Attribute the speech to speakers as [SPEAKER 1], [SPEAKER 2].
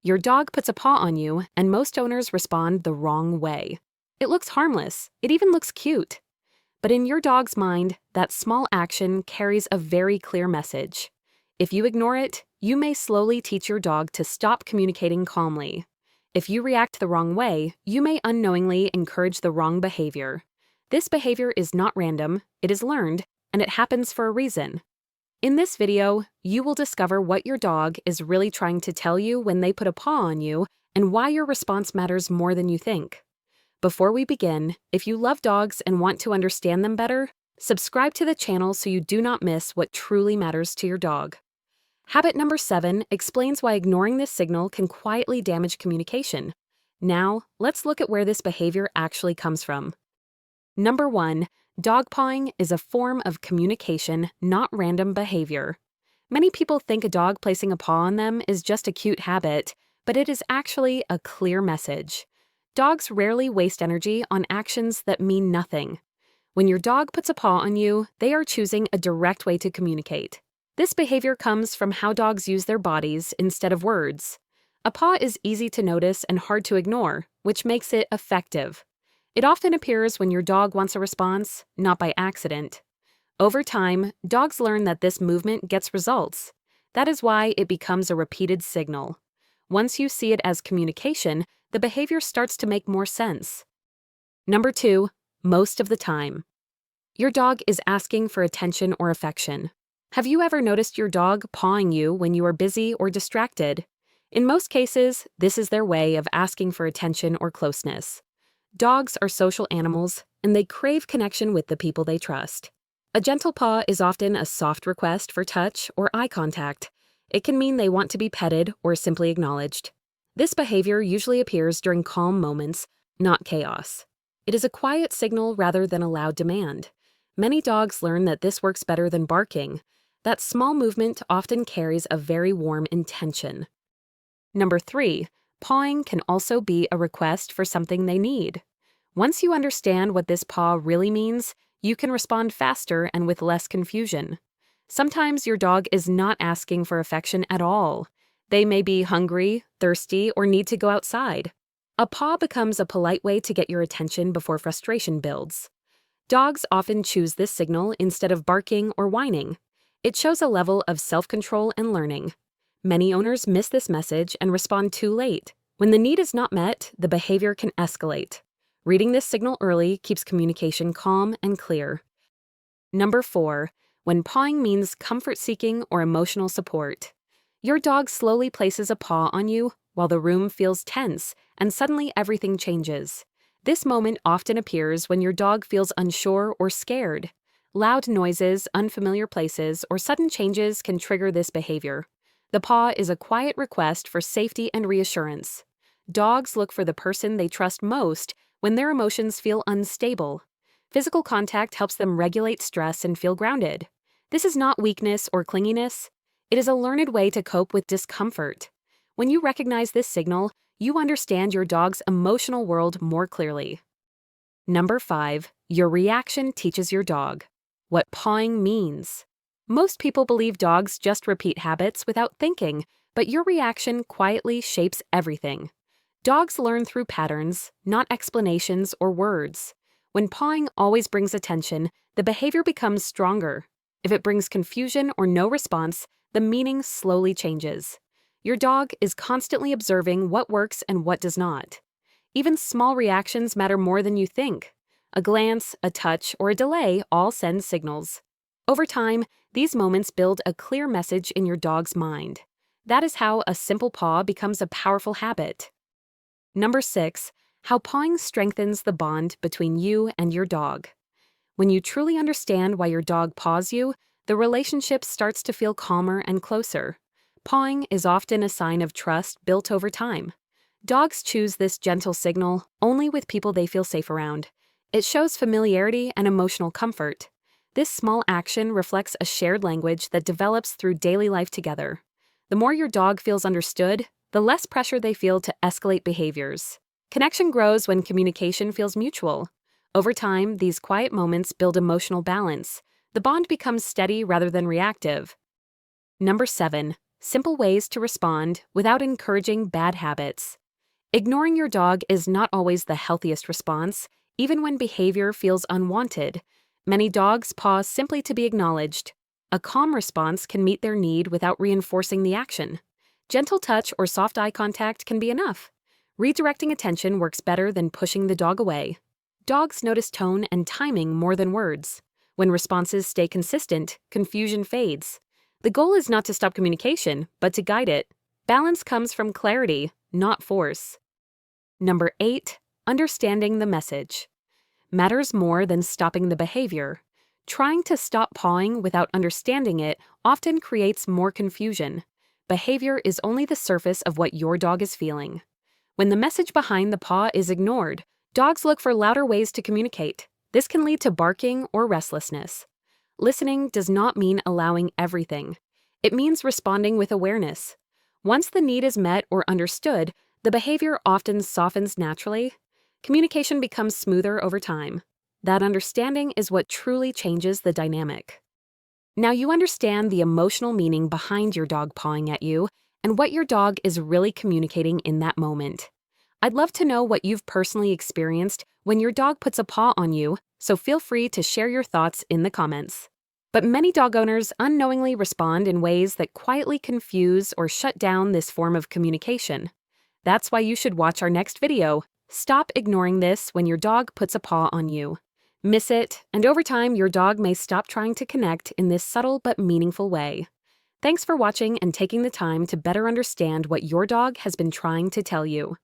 [SPEAKER 1] Your dog puts a paw on you, and most owners respond the wrong way. It looks harmless, it even looks cute. But in your dog's mind, that small action carries a very clear message. If you ignore it, you may slowly teach your dog to stop communicating calmly. If you react the wrong way, you may unknowingly encourage the wrong behavior. This behavior is not random, it is learned, and it happens for a reason. In this video, you will discover what your dog is really trying to tell you when they put a paw on you and why your response matters more than you think. Before we begin, if you love dogs and want to understand them better, subscribe to the channel so you do not miss what truly matters to your dog. Habit number 7 explains why ignoring this signal can quietly damage communication. Now, let's look at where this behavior actually comes from. Number 1. Dog pawing is a form of communication, not random behavior. Many people think a dog placing a paw on them is just a cute habit, but it is actually a clear message. Dogs rarely waste energy on actions that mean nothing. When your dog puts a paw on you, they are choosing a direct way to communicate. This behavior comes from how dogs use their bodies instead of words. A paw is easy to notice and hard to ignore, which makes it effective. It often appears when your dog wants a response, not by accident. Over time, dogs learn that this movement gets results. That is why it becomes a repeated signal. Once you see it as communication, the behavior starts to make more sense. Number 2. Most of the time. Your dog is asking for attention or affection. Have you ever noticed your dog pawing you when you are busy or distracted? In most cases, this is their way of asking for attention or closeness. Dogs are social animals, and they crave connection with the people they trust. A gentle paw is often a soft request for touch or eye contact. It can mean they want to be petted or simply acknowledged. This behavior usually appears during calm moments, not chaos. It is a quiet signal rather than a loud demand. Many dogs learn that this works better than barking. That small movement often carries a very warm intention. Number 3. Pawing can also be a request for something they need. Once you understand what this paw really means, you can respond faster and with less confusion. Sometimes your dog is not asking for affection at all. They may be hungry, thirsty, or need to go outside. A paw becomes a polite way to get your attention before frustration builds. Dogs often choose this signal instead of barking or whining. It shows a level of self-control and learning. Many owners miss this message and respond too late. When the need is not met, the behavior can escalate. Reading this signal early keeps communication calm and clear. Number 4. When pawing means comfort-seeking or emotional support. Your dog slowly places a paw on you while the room feels tense, and suddenly everything changes. This moment often appears when your dog feels unsure or scared. Loud noises, unfamiliar places, or sudden changes can trigger this behavior. The paw is a quiet request for safety and reassurance. Dogs look for the person they trust most when their emotions feel unstable. Physical contact helps them regulate stress and feel grounded. This is not weakness or clinginess. It is a learned way to cope with discomfort. When you recognize this signal, you understand your dog's emotional world more clearly. Number 5. Your reaction teaches your dog what pawing means. Most people believe dogs just repeat habits without thinking, but your reaction quietly shapes everything. Dogs learn through patterns, not explanations or words. When pawing always brings attention, the behavior becomes stronger. If it brings confusion or no response, the meaning slowly changes. Your dog is constantly observing what works and what does not. Even small reactions matter more than you think. A glance, a touch, or a delay all send signals. Over time, these moments build a clear message in your dog's mind. That is how a simple paw becomes a powerful habit. Number 6. How pawing strengthens the bond between you and your dog. When you truly understand why your dog paws you, the relationship starts to feel calmer and closer. Pawing is often a sign of trust built over time. Dogs choose this gentle signal only with people they feel safe around. It shows familiarity and emotional comfort. This small action reflects a shared language that develops through daily life together. The more your dog feels understood, the less pressure they feel to escalate behaviors. Connection grows when communication feels mutual. Over time, these quiet moments build emotional balance. The bond becomes steady rather than reactive. Number 7. simple ways to respond without encouraging bad habits. Ignoring your dog is not always the healthiest response, even when behavior feels unwanted. Many dogs pause simply to be acknowledged. A calm response can meet their need without reinforcing the action. Gentle touch or soft eye contact can be enough. Redirecting attention works better than pushing the dog away. Dogs notice tone and timing more than words. When responses stay consistent, confusion fades. The goal is not to stop communication, but to guide it. Balance comes from clarity, not force. Number 8, understanding the message. Matters more than stopping the behavior. Trying to stop pawing without understanding it often creates more confusion. Behavior is only the surface of what your dog is feeling. When the message behind the paw is ignored, dogs look for louder ways to communicate. This can lead to barking or restlessness. Listening does not mean allowing everything. It means responding with awareness. Once the need is met or understood, the behavior often softens naturally. Communication becomes smoother over time. That understanding is what truly changes the dynamic. Now you understand the emotional meaning behind your dog pawing at you and what your dog is really communicating in that moment. I'd love to know what you've personally experienced when your dog puts a paw on you, so feel free to share your thoughts in the comments. But many dog owners unknowingly respond in ways that quietly confuse or shut down this form of communication. That's why you should watch our next video. Stop ignoring this when your dog puts a paw on you. Miss it, and over time your dog may stop trying to connect in this subtle but meaningful way. Thanks for watching and taking the time to better understand what your dog has been trying to tell you.